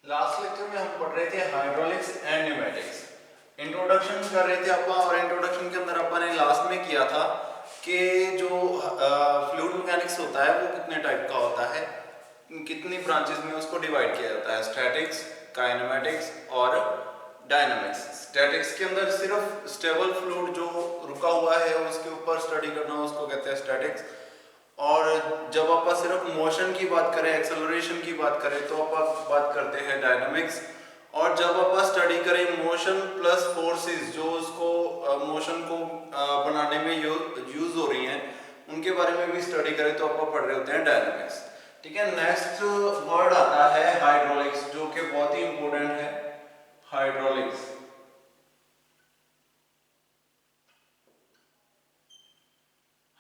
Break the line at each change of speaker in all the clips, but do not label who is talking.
Last lecture में हम पढ़ रहे थे हाइड्रोलिक्स एंड न्यूमेटिक्स। इंट्रोडक्शन कर रहे थे अपन, और इंट्रोडक्शन के अंदर अपन ने लास्ट में किया था कि जो फ्लूइड मैकेनिक्स होता है वो कितने टाइप का होता है, कितनी ब्रांचेस में उसको डिवाइड किया जाता है, स्टैटिक्स, काइनेमेटिक्स और डायनामिक्स। स्टैटिक्स के अंदर सिर्फ स्टेबल फ्लूइड जो रुका हुआ है उसके ऊपर स्टडी करना, उसको कहते हैं स्टैटिक्स। और जब आप सिर्फ मोशन की बात करें, एक्सेलरेशन की बात करें, तो आप बात करते हैं डायनामिक्स। और जब आप स्टडी करें मोशन प्लस फोर्सेस जो उसको मोशन को बनाने में यूज हो रही हैं, उनके बारे में भी स्टडी करें तो आप पढ़ रहे होते हैं डायनामिक्स। ठीक है। नेक्स्ट वर्ड आता है हाइड्रोलिक्स, जो कि बहुत ही इंपॉर्टेंट है। हाइड्रोलिक्स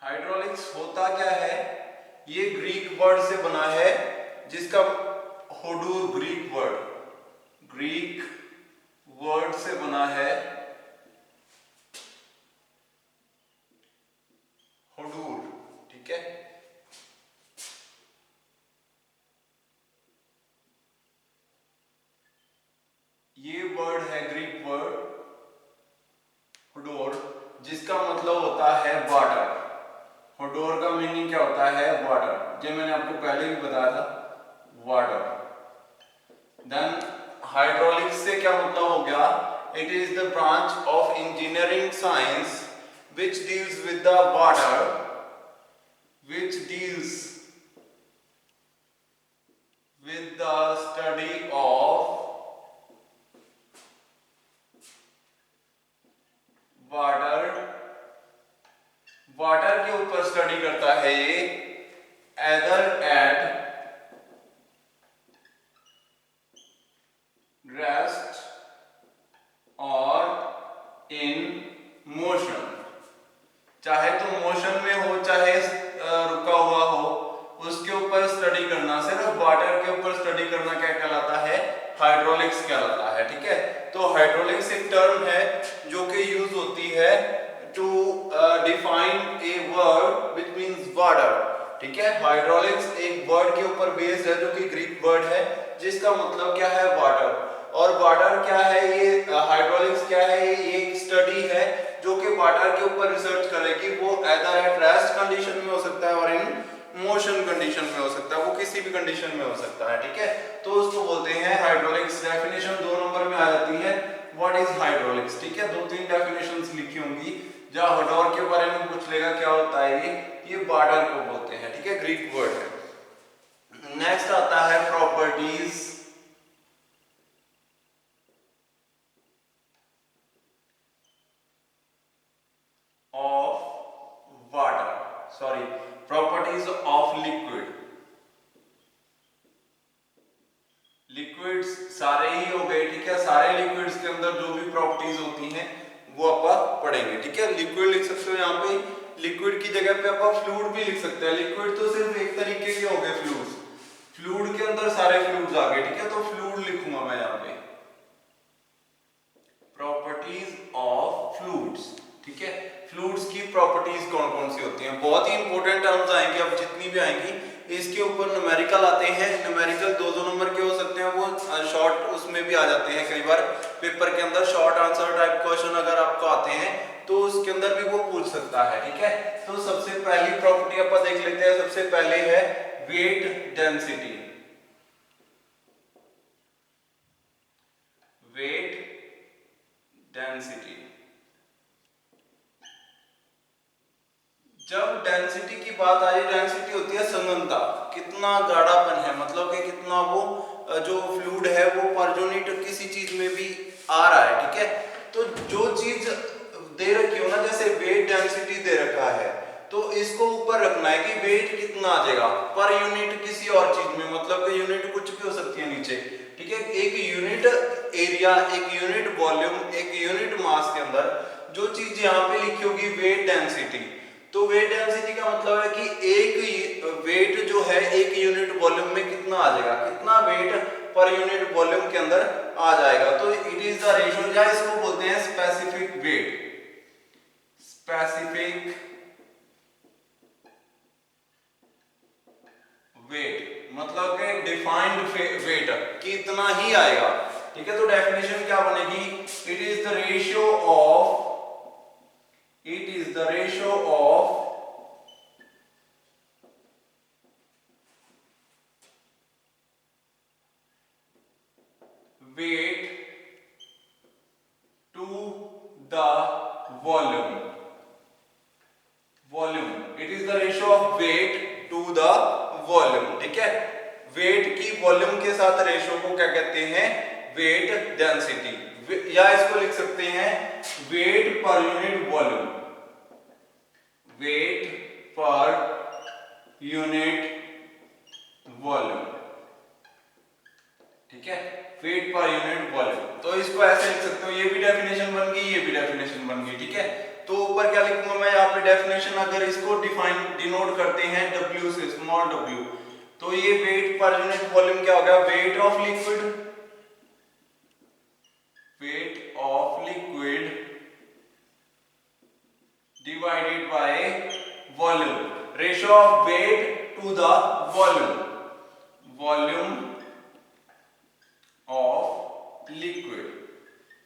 हाइड्रोलिक्स होता क्या है? ये ग्रीक वर्ड से बना है, जिसका होडूर ग्रीक वर्ड से बना है। होडूर, ठीक है। ये वर्ड है ग्रीक वर्ड होडोर, जिसका मतलब होता है वाटर। होडोर का मीनिंग क्या होता है? वाटर। जो मैंने आपको पहले भी बताया था, वाटर। देन हाइड्रोलिक्स से क्या मतलब हो गया? It is the branch of engineering science which deals with the water, which deals with the study of water के ऊपर स्टडी करता है ये, एदर एट रेस्ट और इन मोशन। चाहे तो मोशन में हो चाहे रुका हुआ हो, उसके ऊपर स्टडी करना, सिर्फ वाटर के ऊपर स्टडी करना क्या कहलाता है? हाइड्रोलिक्स कहलाता है। ठीक है। तो हाइड्रोलिक्स एक टर्म है जो कि यूज होती है to define a word which means water. ठीक है। हाइड्रोलिक्स एक वर्ड के ऊपर बेस्ड है जो कि ग्रीक वर्ड है, जिसका मतलब क्या है? वाटर। और वाटर क्या है? ये हाइड्रोलिक्स क्या है? ये एक स्टडी है जो कि वाटर के ऊपर रिसर्च करेगी। वो एदर एट रेस्ट कंडीशन में हो सकता है और इन मोशन कंडीशन में हो सकता है, वो किसी भी कंडीशन में हो सकता है। ठीक है। तो उसको बोलते हैं हाइड्रोलिक्स। डेफिनेशन 2 नंबर में आ जाती है, व्हाट इज हाइड्रोलिक्स। ठीक है। 2-3 डेफिनेशंस लिखी होंगी। जहां होडोर के बारे में पूछ लेगा क्या होता है ये वाटर को बोलते हैं। ठीक है। ग्रीक वर्ड है। नेक्स्ट आता है properties of water, sorry, properties of liquid. Liquids सारे ही हो गए। ठीक है। सारे लिक्विड्स के अंदर जो भी प्रॉपर्टीज होती हैं वो आप पढ़ेंगे। ठीक है। लिक्विड लिख सकते हो यहाँ पे, लिक्विड की जगह पे आप फ्लूइड भी लिख सकते हैं। लिक्विड तो सिर्फ एक तरीके के हो गए फ्लूइड्स, फ्लूइड के अंदर सारे फ्लूइड्स आ गए। ठीक है। तो फ्लूइड लिखूंगा मैं यहाँ पे, प्रॉपर्टीज ऑफ फ्लूइड्स। ठीक है। फ्लूइड्स की प्रॉपर्टीज कौन कौन सी होती हैं? बहुत ही इंपॉर्टेंट टर्म्स आएंगे, अब जितनी भी आएंगी इसके ऊपर न्यूमेरिकल आते हैं। न्यूमेरिकल 2-2 नंबर के हो सकते हैं, वो शॉर्ट उसमें भी आ जाते हैं। कई बार पेपर के अंदर शॉर्ट आंसर टाइप क्वेश्चन अगर आपको आते हैं तो उसके अंदर भी वो पूछ सकता है। ठीक है। तो सबसे पहली प्रॉपर्टी अपन देख लेते हैं। सबसे पहले है वेट डेंसिटी। Weight density. जब डेंसिटी की बात आई, डेंसिटी होती है संघनता, कितना गाढ़ापन है, मतलब कि कितना वो जो फ्लूइड है वो पर यूनिट किसी चीज में भी आ रहा है। ठीक है। तो जो चीज दे रखी हो ना, जैसे वेट डेंसिटी दे रखा है, तो इसको ऊपर रखना है कि वेट कितना आ जाएगा पर यूनिट किसी और चीज में, मतलब कि यूनिट कुछ भी हो सकती है नीचे। ठीक है। एक यूनिट एरिया, एक यूनिट वॉल्यूम, एक यूनिट मास के अंदर जो चीज यहाँ पे लिखी होगी वेट डेंसिटी, तो वेट डेंसिटी का मतलब है कि एक वेट जो है एक यूनिट वॉल्यूम में कितना आ जाएगा, कितना वेट पर यूनिट वॉल्यूम के अंदर आ जाएगा। तो इट इज द रेशियो, या इसको बोलते हैं स्पेसिफिक वेट। स्पेसिफिक वेट मतलब कि डिफाइंड वेट, कि इतना ही आएगा, ठीक है। तो डेफिनेशन क्या बनेगी, it is the ratio of weight to the volume, it is the ratio of weight to the volume, ठीक है। वेट की वॉल्यूम के साथ रेशियो को क्या कहते हैं, वेट डेंसिटी, या इसको लिख सकते हैं weight per unit volume, weight per unit volume, ठीक है, वेट पर यूनिट वॉल्यूम। तो इसको ऐसे लिख सकते हो, ये भी डेफिनेशन बन गई, ये भी डेफिनेशन बन गई, ठीक है। तो ऊपर क्या लिखूंगा मैं यहाँ पे डेफिनेशन, अगर इसको डिनोट करते हैं W से, स्मॉल w, तो ये वेट पर यूनिट वॉल्यूम क्या हो गया, weight of liquid divided by volume, ratio of weight to the volume of liquid,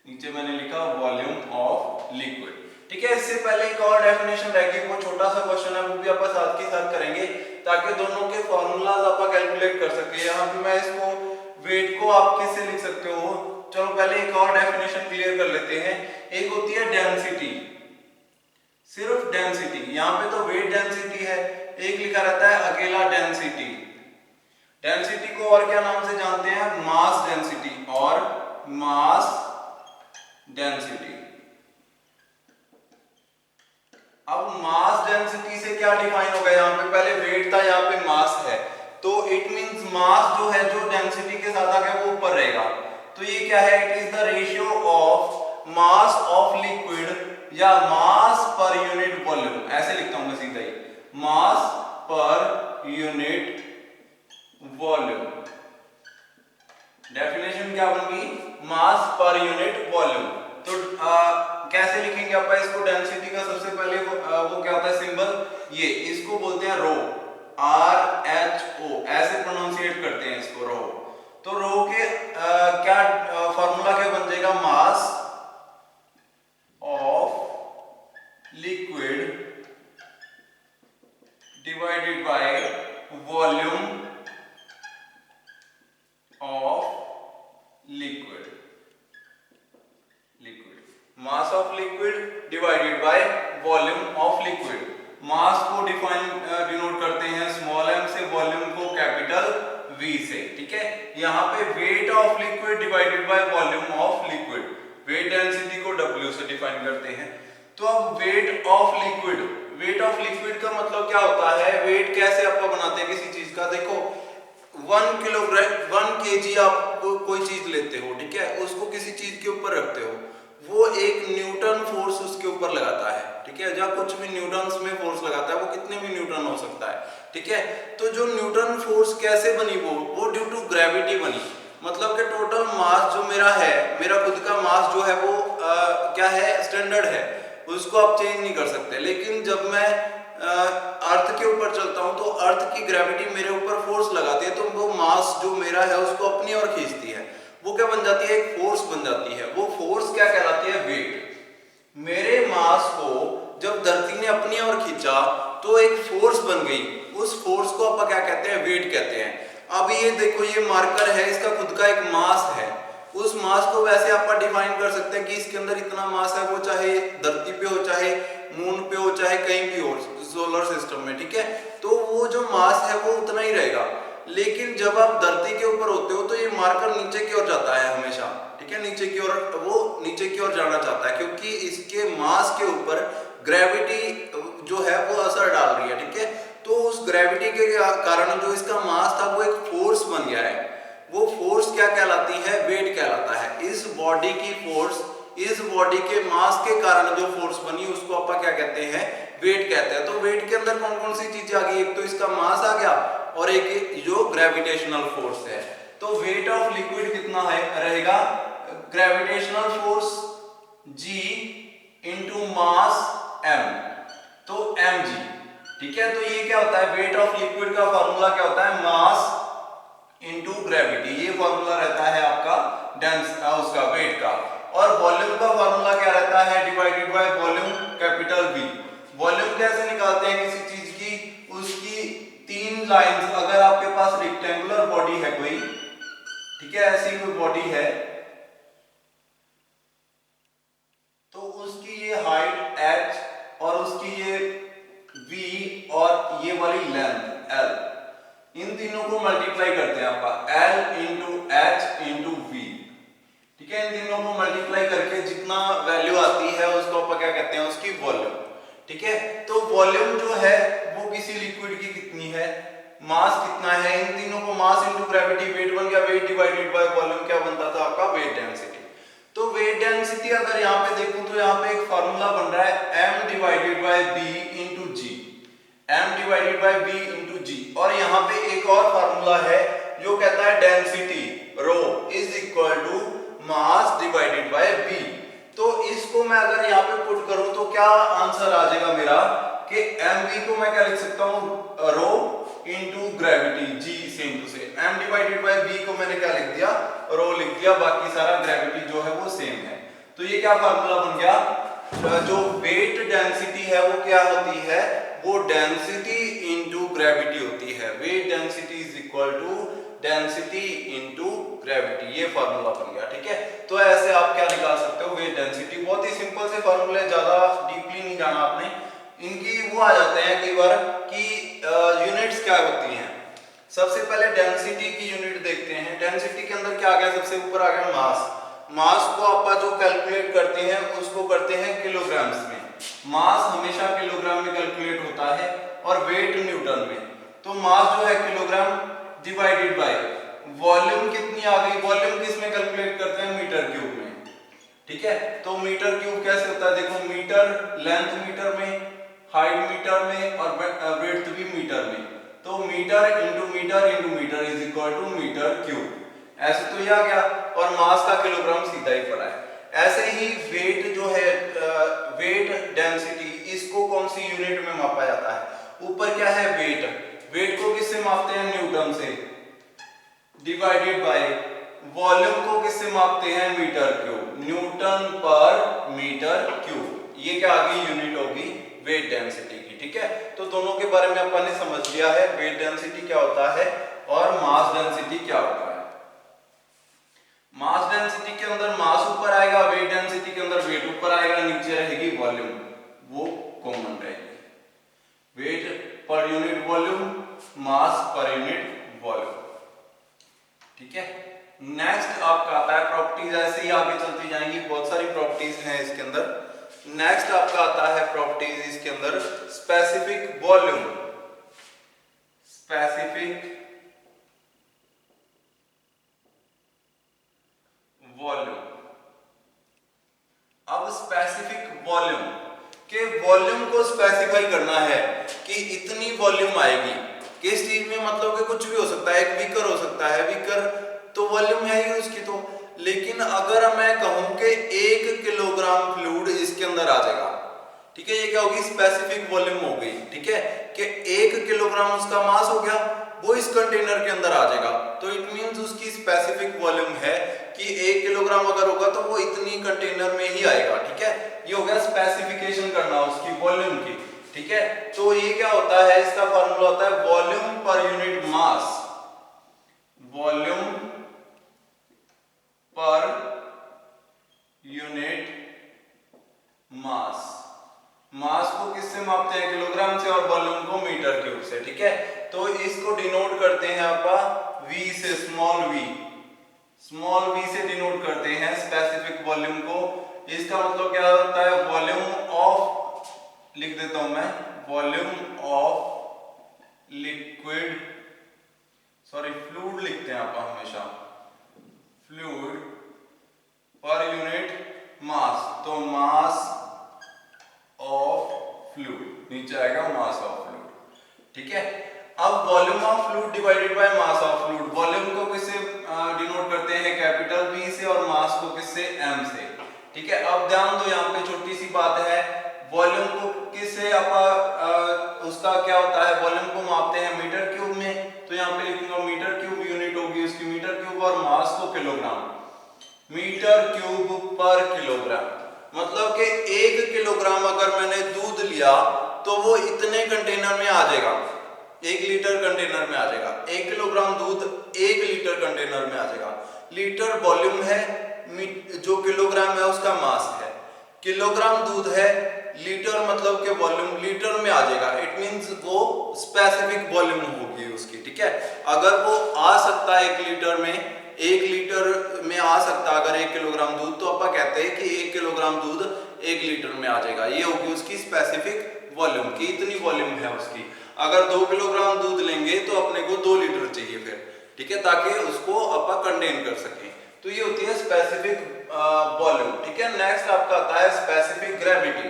नीचे मैंने लिखा वॉल्यूम ऑफ लिक्विड, ठीक है। इससे पहले एक और डेफिनेशन रह गई, वो छोटा सा क्वेश्चन है, वो भी आप साथ के साथ करेंगे ताकि दोनों के फॉर्मूलाज आप कैलकुलेट कर सके। यहाँ पे मैं इसको वेट को आप किससे लिख सकते हो, चलो पहले एक और डेफिनेशन क्लियर कर लेते हैं। एक होती है डेंसिटी, सिर्फ डेंसिटी, यहाँ पे तो वेट डेंसिटी है, एक लिखा रहता है अकेला डेंसिटी। डेंसिटी को और क्या नाम से जानते हैं, मास डेंसिटी और मास डेंसिटी। अब मास डेंसिटी से क्या डिफाइन होगा, यहाँ पे पहले वेट था, यहाँ पे मास है, तो इट मींस मास जो है, जो डेंसिटी के साथ आ गया वो ऊपर रहेगा। तो ये क्या है, it is the ratio of mass of liquid या मास पर यूनिट वॉल्यूम, ऐसे लिखता हूं मैं सीधा ही, मास पर यूनिट वॉल्यूम। डेफिनेशन क्या बन गई, मास पर यूनिट वॉल्यूम। तो कैसे लिखेंगे आप इसको, डेंसिटी का सबसे पहले वो क्या होता है सिंबल, ये इसको बोलते हैं रो, RHO, ऐसे प्रोनाउंसिएट करते हैं इसको, रो। तो रो के क्या फॉर्मूला क्या बन जाएगा, mass of liquid divided by volume of liquid, mass of liquid divided by volume of liquid. Mass को डिनोट करते हैं स्मॉल m से, वॉल्यूम को कैपिटल V से, ठीक है। यहाँ पे weight of liquid divided by volume of liquid, weight density को W से डिफाइन करते हैं। तो अब वेट ऑफ लिक्विड का मतलब क्या होता है, वेट कैसे आप बनाते हैं किसी चीज का, देखो 1 किलोग्राम 1 kg आप कोई चीज लेते हो, ठीक है, उसको किसी चीज के ऊपर रखते हो, वो एक न्यूटन फोर्स उसके ऊपर लगाता है, ठीक है, जहाँ कुछ भी न्यूटन्स में फोर्स लगाता है, वो कितने भी न्यूटन हो सकता है, ठीक है। तो जो न्यूटन फोर्स कैसे बनी, वो ड्यू टू ग्रेविटी बनी, मतलब कि टोटल मास जो मेरा है, मेरा खुद का मास जो है वो क्या है, स्टैंडर्ड है, उसको आप चेंज नहीं कर सकते। लेकिन जब मैं अर्थ के ऊपर चलता हूँ तो अर्थ की ग्रेविटी मेरे ऊपर फोर्स लगाती है, तो वो मास जो मेरा है उसको अपनी ओर खींचती है, वो क्या बन जाती है, एक फोर्स बन जाती है। वो फोर्स क्या कहलाती है, वेट। मेरे मास को जब धरती ने अपनी ओर खींचा तो एक फोर्स बन गई, उस फोर्स को आप क्या कहते हैं, वेट कहते हैं। अब ये देखो, ये मार्कर है, इसका खुद का एक मास है, उस मास को वैसे आप डिफाइन कर सकते हैं कि इसके अंदर इतना मास है, वो चाहे धरती पे हो, चाहे मून पे हो, चाहे कहीं भी हो सोलर सिस्टम में, ठीक है। तो वो जो मास है वो उतना ही रहेगा। लेकिन जब आप धरती के ऊपर होते हो तो ये मार्कर नीचे की ओर जाता है हमेशा, ठीक है, नीचे की ओर, वो नीचे की ओर जाना चाहता है, क्योंकि इसके मास के ऊपर ग्रेविटी जो है वो असर डाल रही है, ठीक है। तो उस ग्रेविटी के कारण जो इसका मास था वो एक फोर्स बन गया है, वो फोर्स क्या कहलाती है, वेट कहलाता है। इस बॉडी की फोर्स, इस बॉडी के मास के कारण जो फोर्स बनी उसको आप क्या कहते हैं, वेट कहते हैं। तो वेट के अंदर कौन कौन सी चीजें आ गई, एक तो इसका मास आ गया और एक जो ग्रेविटेशनल फोर्स है। तो वेट ऑफ लिक्विड कितना है रहेगा, gravitational force G into mass M, तो mg, ठीक है। तो ये क्या होता है, वेट ऑफ लिक्विड का फॉर्मूला क्या होता है, मास इंटू ग्रेविटी, ये फॉर्मूला रहता ऐसी कोई बॉडी है तो उसकी ये हाइट h और उसकी ये v और ये वाली लेंथ l, इन तीनों को मल्टीप्लाई करते हैं आपका l into h into v। ठीक है, इन तीनों को मल्टीप्लाई करके जितना वैल्यू आती है उसको अपन क्या कहते हैं, उसकी वॉल्यूम। ठीक है, तो वॉल्यूम जो है वो किसी लिक्विड की कितनी है, मास कितना है, इन तीनों को मास इंटू ग्रेविटी, वेट बन गया, वेट डिवाइडेड बाय वॉल्यूम क्या बनता था आपका, वेट डेंसिटी। तो वेट डेंसिटी अगर यहाँ पे देखूं तो यहाँ पे एक फार्मूला बन रहा है m divided by b into g, m divided by b into g. और यहाँ पे एक और फार्मूला है जो कहता है density rho is equal to mass divided by b। तो इसको मैं अगर यहाँ पे पुट करूं तो क्या आंसर आ जाएगा मेरा कि mv को मैं क्या लिख सकता हूं, rho into gravity g same to same, m divided by b को मैंने क्या लिख दिया, रो लिख दिया, बाकी सारा ग्रेविटी जो है वो सेम है। तो ये क्या फार्मूला बन गया, जो वेट डेंसिटी है वो क्या होती है, वो डेंसिटी इंटू ग्रेविटी होती है। Weight density is equal to density into gravity, ये फार्मूला बन गया। ठीक है, तो ऐसे आप क्या निकाल सकते हो, वेट डेंसिटी। बहुत ही सिंपल से फार्मूले, ज्यादा डीपली नहीं जाना आपने, इनकी वो आ जाते हैं कई बार कि यूनिट्स क्या होती हैं। सबसे पहले डेंसिटी की यूनिट देखते हैं। डेंसिटी के अंदर क्या आ गया, सबसे ऊपर आ गया मास। मास को आप जो कैलकुलेट करते हैं उसको करते हैं किलोग्राम्स में, मास हमेशा किलोग्राम में कैलकुलेट होता है, और वेट न्यूटन में। तो मास जो है किलोग्राम डिवाइडेड बाय वॉल्यूम कितनी आ गई, वॉल्यूम किस में कैलकुलेट करते हैं, मीटर क्यूब में। ठीक है, तो मीटर क्यूब कैसे होता है, देखो मीटर, लेंथ मीटर में, हाइट मीटर में, और ब्रेड्थ भी मीटर में। तो metre into metre is equal to metre cube, ऐसे तो ये आ गया। और मास का किलोग्राम सीधा ही पड़ा है। ऐसे ही वेट जो है, वेट डेंसिटी, इसको कौन सी यूनिट में मापा जाता है, ऊपर क्या है वेट, वेट को किससे मापते हैं, न्यूटन से, डिवाइडेड बाय वॉल्यूम को किससे मापते हैं, मीटर क्यूब, न्यूटन पर मीटर क्यूब। ये क्या आ गई, यूनिट होगी वेट डेंसिटी की। ठीक है, तो दोनों के बारे में अपन ने समझ लिया है, वेट डेंसिटी क्या होता है और मास डेंसिटी क्या होता है। मास डेंसिटी के अंदर मास ऊपर आएगा, वेट डेंसिटी के अंदर वेट ऊपर आएगा, नीचे रहेगी वॉल्यूम, वो कॉमन रहेगी। वेट पर यूनिट वॉल्यूम, मास पर यूनिट वॉल्यूम। ठीक है, नेक्स्ट आपका आता है प्रॉपर्टीज। ऐसे ही आगे चलती जाएंगी, बहुत सारी प्रॉपर्टीज हैं इसके अंदर। नेक्स्ट आपका आता है प्रॉपर्टीज इसके अंदर, स्पेसिफिक वॉल्यूम, स्पेसिफिक वॉल्यूम। अब स्पेसिफिक वॉल्यूम के वॉल्यूम को स्पेसिफाई करना है कि इतनी वॉल्यूम आएगी किस चीज में, मतलब कि कुछ भी हो सकता है, एक बीकर हो सकता है, बीकर तो वॉल्यूम है ही उसकी तो। लेकिन अगर मैं कहूं कि 1 किलोग्राम फ्लूइड इसके अंदर आ जाएगा, ठीक है, ये क्या होगी, स्पेसिफिक वॉल्यूम हो गई। ठीक है, कि 1 किलोग्राम उसका मास हो गया, वो इस कंटेनर के अंदर आ जाएगा, तो इट मींस उसकी स्पेसिफिक वॉल्यूम है कि 1 किलोग्राम अगर होगा तो वो इतनी कंटेनर में ही आएगा। ठीक है, ये हो गया स्पेसिफिकेशन करना उसकी वॉल्यूम की। ठीक है, तो ये क्या होता है, इसका फार्मूला होता है वॉल्यूम पर यूनिट मास, वॉल्यूम पर यूनिट मास। मास को किससे मापते हैं, किलोग्राम से, और वॉल्यूम को मीटर क्यूब से। ठीक है, तो इसको डिनोट करते हैं आपका v से, स्मॉल v से डिनोट करते हैं स्पेसिफिक वॉल्यूम को। इसका मतलब क्या होता है, वॉल्यूम ऑफ, लिख देता हूं मैं, volume of liquid, sorry fluid लिखते हैं आप हमेशा, फ्लूइड पर यूनिट मास, तो मास ऑफ फ्लूइड, नीचे आएगा मास ऑफ फ्लूइड। ठीक है, अब volume of fluid divided by mass of fluid, volume को किससे डिनोट करते हैं, कैपिटल V से, और मास को किससे, m से। ठीक है, अब ध्यान दो, यहाँ पे छोटी सी बात है, वॉल्यूम को किससे उसका क्या होता है, वॉल्यूम को मापते हैं मीटर क्यूब में, तो यहाँ पे लिखूंगा मीटर क्यूब, यूनिट होगी उसकी मीटर क्यूब, और मास को किलोग्राम, मीटर क्यूब पर किलोग्राम। मतलब कि 1 किलोग्राम अगर मैंने दूध लिया तो वो इतने कंटेनर में आ जाएगा, 1 लीटर कंटेनर में आ जाएगा। 1 किलोग्राम दूध 1 लीटर कंटेनर में आ जाएगा। लीटर वॉल्यूम है, जो किलोग्राम है उसका मास है, किलोग्राम दूध है, लीटर मतलब के वॉल्यूम लीटर में आ जाएगा, इट मींस वो स्पेसिफिक वॉल्यूम होगी उसकी, ठीक है। अगर वो आ सकता है 1 लीटर में, 1 लीटर में आ सकता है अगर 1 किलोग्राम दूध, तो अपन कहते हैं कि 1 किलोग्राम दूध 1 लीटर में आ जाएगा, ये होगी उसकी स्पेसिफिक वॉल्यूम की, इतनी वॉल्यूम है उसकी। अगर 2 किलोग्राम दूध लेंगे तो अपने को 2 लीटर चाहिए फिर, ठीक है, ताकि उसको अपन कंटेन कर सकें। तो ये होती है स्पेसिफिक वॉल्यूम, ठीक है। नेक्स्ट आपका आता है स्पेसिफिक ग्रेविटी।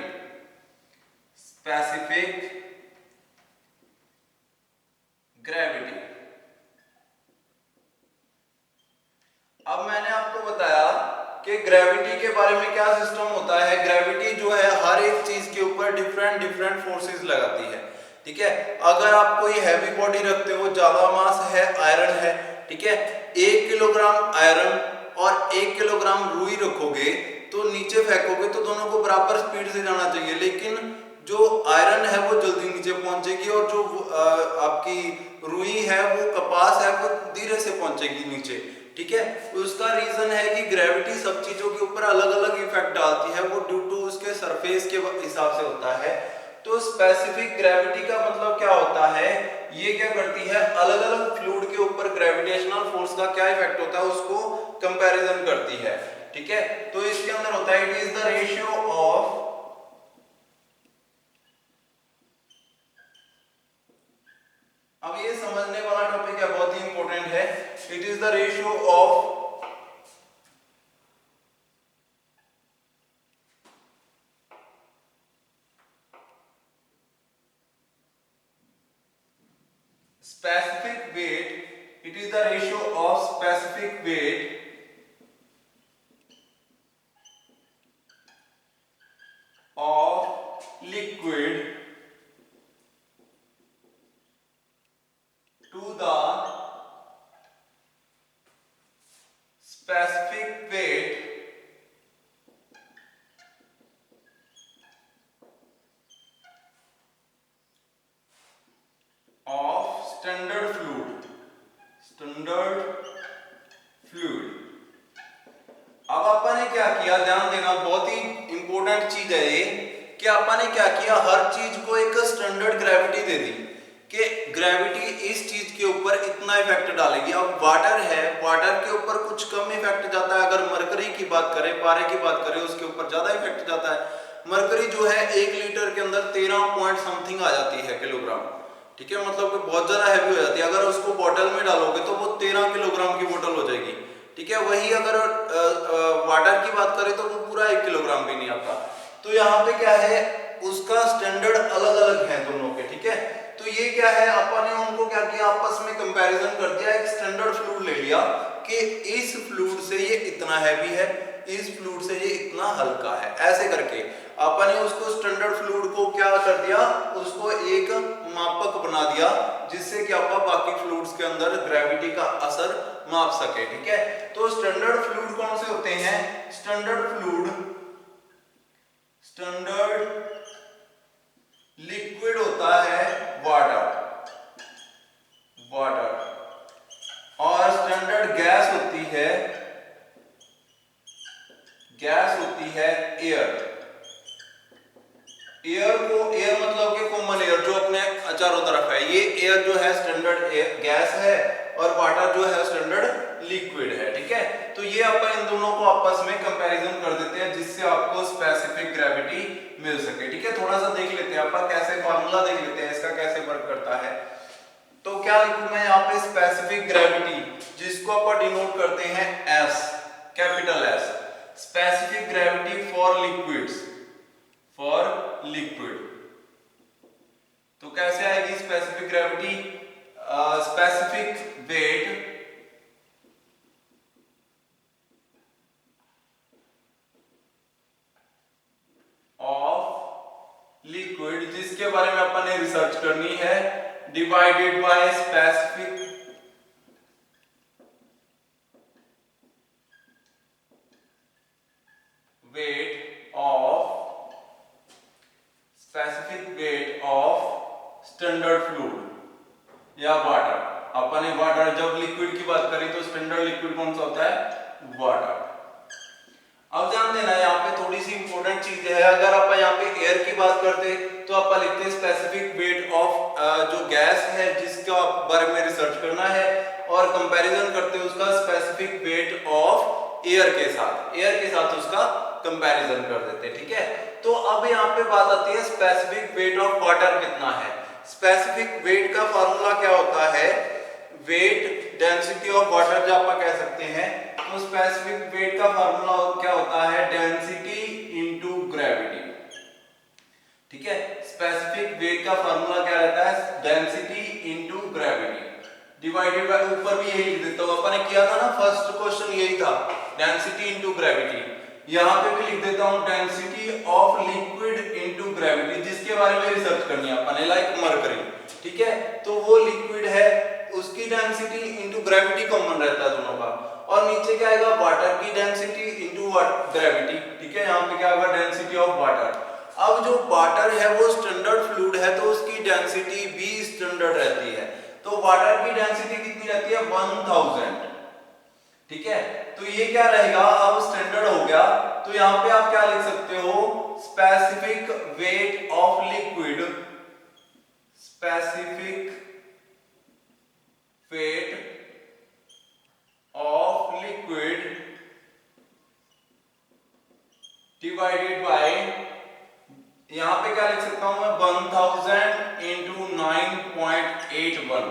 स्पेसिफिक ग्रेविटी, अब मैंने आपको बताया कि ग्रेविटी के बारे में क्या सिस्टम होता है। ग्रेविटी जो है हर एक चीज के ऊपर डिफरेंट डिफरेंट फोर्सेस लगाती है, ठीक है। अगर आप कोई हैवी बॉडी रखते हो, ज्यादा मास है, आयरन है, ठीक है, 1 किलोग्राम आयरन और 1 किलोग्राम रुई रखोगे तो नीचे फेंकोगे तो दोनों को बराबर स्पीड से जाना चाहिए, लेकिन जो आयरन है वो जल्दी नीचे पहुंचेगी और जो आपकी रुई है, वो कपास है, वो धीरे से पहुंचेगी नीचे, ठीक है। उसका रीजन है कि ग्रेविटी सब चीजों के ऊपर अलग अलग इफेक्ट डालती है, वो ड्यू टू उसके सरफेस के हिसाब से होता है। तो स्पेसिफिक ग्रेविटी का मतलब क्या होता है, ये क्या करती है, अलग अलग फ्लूइड के ऊपर ग्रेविटेशनल फोर्स का क्या इफेक्ट होता है उसको कंपैरिजन करती है, ठीक है। तो इसके अंदर होता है, it is the ratio of, अब ये समझने वाला टॉपिक है, बहुत ही इंपॉर्टेंट है। It is the ratio of specific weight, it is the ratio of specific weight of liquid to the specific weight of standard fluid, standard fluid। अब अपन ने क्या किया, ध्यान देना, बहुत ही इंपॉर्टेंट चीज है ये, कि अपन ने क्या किया, हर चीज को एक स्टैंडर्ड ग्रेविटी दे दी कि ग्रेविटी इस चीज के ऊपर इतना इफेक्ट डालेगी। अब वाटर है, वाटर के ऊपर कुछ कम इफेक्ट जाता है, अगर मरकरी की बात करें, पारे की बात करें, उसके ऊपर ज्यादा इफेक्ट जाता है। मरकरी जो है 1 लीटर के अंदर 13 पॉइंट समथिंग आ जाती है किलोग्राम, ठीक है, मतलब कि बहुत ज्यादा हैवी हो जाती है। अगर उसको बॉटल में डालोगे तो वो 13 किलोग्राम की बोतल हो जाएगी, ठीक है। वही अगर वाटर की बात करें तो वो पूरा 1 किलोग्राम भी नहीं आता। तो यहाँ पे क्या है, उसका स्टैंडर्ड अलग अलग है दोनों के, ठीक है। तो ये क्या है, अपन ने उनको क्या किया, आपस में कंपैरिजन कर दिया, एक स्टैंडर्ड फ्लूइड ले लिया कि इस फ्लूइड से ये इतना हैवी है, इस फ्लूइड से ये इतना हल्का है, ऐसे करके अपन ने उसको स्टैंडर्ड फ्लूइड को क्या कर दिया, उसको एक मापक बना दिया, जिससे कि अपन बाकी फ्लूइड्स के अंदर ग्रेविटी का असर माप सके, ठीक है। तो स्टैंडर्ड फ्लूइड कौन से होते हैं, स्टैंडर्ड फ्लूइड, स्टैंडर्ड लिक्विड होता है वाटर, वाटर, और स्टैंडर्ड गैस होती है, गैस होती है एयर। एयर को, एयर मतलब कि कॉमन एयर जो अपने चारों तरफ है, ये एयर जो है स्टैंडर्ड गैस है, और वाटर जो है स्टैंडर्ड लिक्विड है, ठीक है। तो ये अपन इन दोनों को आपस में कंपैरिजन कर देते हैं, जिससे आपको स्पेसिफिक ग्रेविटी मिल सके, ठीक है। थोड़ा सा देख लेते हैं अपन, कैसे फार्मूला देख लेते हैं इसका, कैसे वर्क करता है। तो क्या लिखूं मैं यहाँ पे, स्पेसिफिक ग्रेविटी, जिसको अपन डिनोट करते हैं S, capital S, specific gravity for liquids, for liquid. तो कैसे आएगी specific gravity, specific weight of liquid, जिसके बारे में अपन ने रिसर्च करनी है, divided by specific weight of, specific weight of standard fluid या वाटर। अपन ने वाटर, जब लिक्विड की बात करी तो स्टैंडर्ड लिक्विड कौन सा होता है, चीज है। अगर आप यहाँ पे एयर की बात करते तो आप लिखते हैं स्पेसिफिक वेट ऑफ जो गैस है जिसका बारे में रिसर्च करना है, और कंपैरिजन करते हैं उसका स्पेसिफिक वेट ऑफ एयर के साथ उसका कंपैरिजन कर देते हैं, ठीक है। तो अब यहाँ पे बात आती है स्पेसिफिक वेट ऑफ वाटर कितना है। स्पेसिफिक वेट का फॉर्मूला क्या होता है, वेट डेंसिटी ऑफ वाटर जो आप कह सकते हैं। तो स्पेसिफिक वेट का फॉर्मूला क्या होता है, डेंसिटी इनटू ग्रेविटी, ठीक है। स्पेसिफिक वेट का फॉर्मूला क्या रहता है, density into gravity divided by, ऊपर भी यही लिख देता हूं, अपन ने किया था ना फर्स्ट क्वेश्चन यही था, डेंसिटी इनटू ग्रेविटी। यहां पे भी लिख देता हूं density of liquid into gravity, जिसके बारे में रिसर्च करनी है अपन ने, लाइक मरकरी, ठीक है। तो वो लिक्विड है, उसकी डेंसिटी इनटू ग्रेविटी कॉमन रहता है दोनों का, और नीचे क्या आएगा, वाटर की डेंसिटी इनटू ग्रेविटी, ठीक है। यहाँ पे क्या होगा, डेंसिटी ऑफ वाटर। अब जो वाटर है वो स्टैंडर्ड फ्लूइड है, तो उसकी डेंसिटी भी स्टैंडर्ड रहती है। तो वाटर की डेंसिटी कितनी रहती है, 1000, ठीक है। तो ये क्या रहेगा, अब स्टैंडर्ड हो गया, तो यहाँ पे आप क्या लिख सकते हो, specific weight of liquid, specific weight of liquid divided bye, यहां पे क्या लिख सकता हूं मैं, 1000 इंटू 9.81,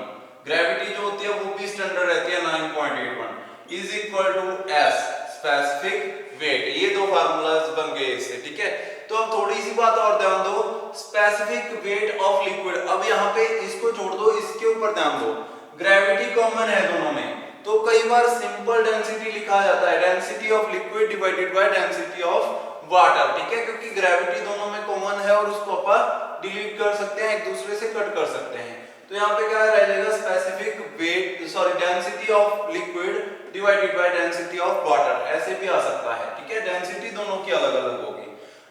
ग्रेविटी जो होती है वो भी स्टैंडर्ड रहती है 9.81, is equal to as specific weight. ये दो फार्मूलाज बन गए इससे, ठीक है। तो अब थोड़ी सी बात और ध्यान दो, स्पेसिफिक वेट ऑफ लिक्विड, अब यहाँ पे इसको छोड़ दो, इसके ऊपर ध्यान दो, ग्रेविटी कॉमन है दोनों में, तो कई बार सिंपल डेंसिटी लिखा जाता है, density of liquid divided by density of water, ठीक है, क्योंकि ग्रेविटी दोनों में कॉमन है और उसको अपन डिलीट कर सकते हैं, एक दूसरे से कट कर सकते हैं। तो यहाँ पे क्या रह जाएगा, specific weight sorry density of liquid divided by density of water, ऐसे भी आ सकता है, ठीक है। डेंसिटी दोनों की अलग अलग होगी।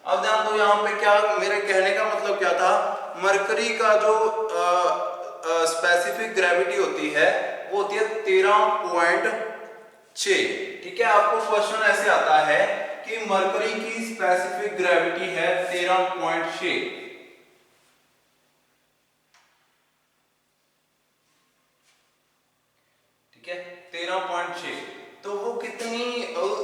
अब ध्यान दो यहाँ पे क्या, मेरे कहने का मतलब क्या था, मरकरी का जो स्पेसिफिक ग्रेविटी होती है वो होती है 13.6, ठीक है। आपको क्वेश्चन ऐसे आता है कि मरकरी की स्पेसिफिक ग्रेविटी है 13.6, ठीक है, 13.6, तो वो कितनी,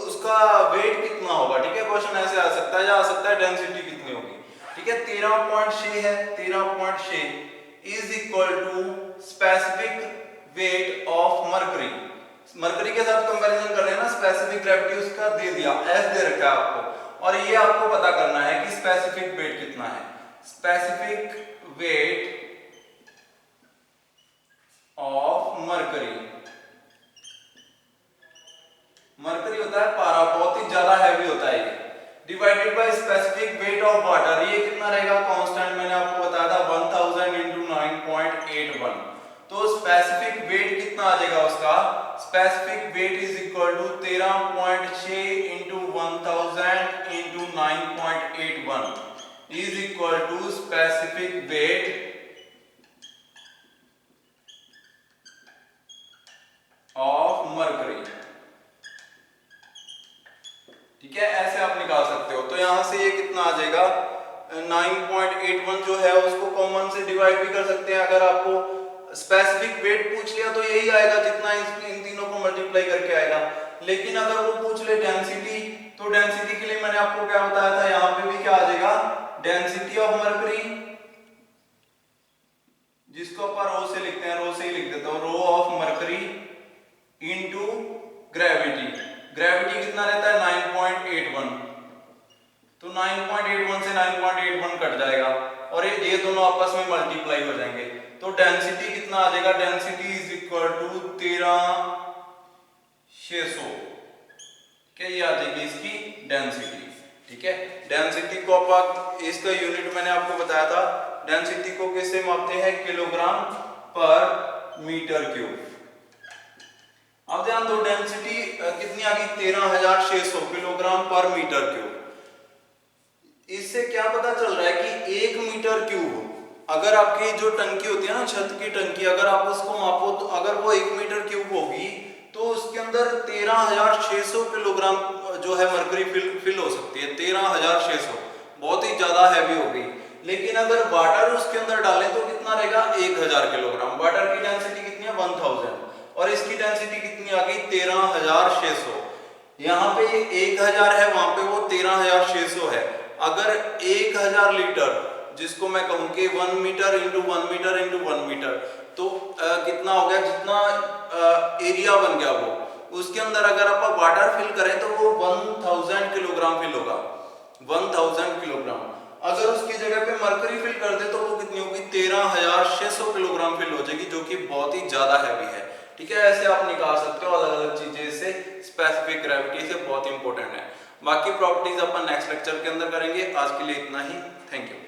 उसका वेट कितना होगा, ठीक है। क्वेश्चन ऐसे आ सकता है, या आ सकता है डेंसिटी कितनी होगी, ठीक है। 13.6 है, 13.6 is equal to specific weight of mercury, mercury के साथ कंपैरिजन कर रहे हैं ना, स्पेसिफिक ग्रेविटी उसका दे दिया, एस दे रखा है आपको, और ये आपको पता करना है कि स्पेसिफिक वेट कितना है। Specific weight of mercury, mercury होता है पारा, बहुत ही ज्यादा हैवी होता है ये, divided by specific weight of water, ये कितना रहेगा, कांस्टेंट मैंने आपको बताया था 1000 इंटू 9.81, तो स्पेसिफिक वेट कितना आ जाएगा उसका, specific weight is equal to 13.6 into 1000 into 9.81 is equal to specific weight of mercury, ठीक है। ऐसे आप निकाल सकते हो। तो यहां से ये कितना आ जाएगा, 9.81 जो है उसको कॉमन से डिवाइड भी कर सकते हैं, अगर आपको स्पेसिफिक वेट पूछ लिया तो यही आएगा जितना इन तीनों को मल्टीप्लाई करके आएगा। लेकिन अगर वो पूछ ले डेंसिटी, तो डेंसिटी के लिए मैंने आपको क्या बताया था, यहां पे भी क्या आ जाएगा, डेंसिटी ऑफ मरकरी, जिसको अपन रो से लिखते हैं, रो से ही लिख देता हूं, rho of mercury into gravity, gravity कितना रहता है 9.81, तो 9.81 से 9.81 कट जाएगा और ये दोनों आपस में मल्टीप्लाई हो जाएंगे, तो डेंसिटी कितना आ जाएगा, डेंसिटी इज इक्वल टू 13,600, क्या ये आ जाएगी इसकी डेंसिटी, ठीक है। डेंसिटी को आप, इसका यूनिट मैंने आपको बताया था, डेंसिटी को कैसे मापते हैं, किलोग्राम पर मीटर क्यूब। अब ध्यान दो, डेंसिटी कितनी आ गई, 13,600 किलोग्राम पर मीटर क्यूब। इससे क्या पता चल रहा है कि 1 मीटर क्यूब, अगर आपकी जो टंकी होती है ना, छत की टंकी, अगर आप उसको मापो तो अगर वो 1 मीटर क्यूब होगी तो उसके अंदर 13,600 किलोग्राम जो है मरकरी फिल हो सकती है, 13,600।
बहुत ही ज्यादा हैवी हो गई। लेकिन अगर वाटर उसके अंदर डालें तो कितना रहेगा 1000 किलोग्राम। वाटर की डेंसिटी कितनी है 1000 और इसकी डेंसिटी कितनी आ गई 13600। यहाँ पे 1000 है, वहां पे वो 13600 है। अगर 1000 लीटर जिसको मैं कहूं कि 1 metre into 1 metre into 1 metre तो कितना हो गया, जितना एरिया बन गया वो उसके अंदर अगर आप वाटर फिल करें तो वो 1000 किलोग्राम फिल होगा, 1000 किलोग्राम। अगर उसकी जगह पे मरकरी फिल कर दे तो वो कितनी होगी 13600 किलोग्राम फिल हो जाएगी, जो कि बहुत ही ज्यादा हैवी है। ठीक है, ऐसे आप निकाल सकते हो अलग अलग चीजें से, स्पेसिफिक ग्रेविटी से बहुत इंपॉर्टेंट है। बाकी प्रॉपर्टीज अपन नेक्स्ट लेक्चर के अंदर करेंगे। आज के लिए इतना ही, थैंक यू।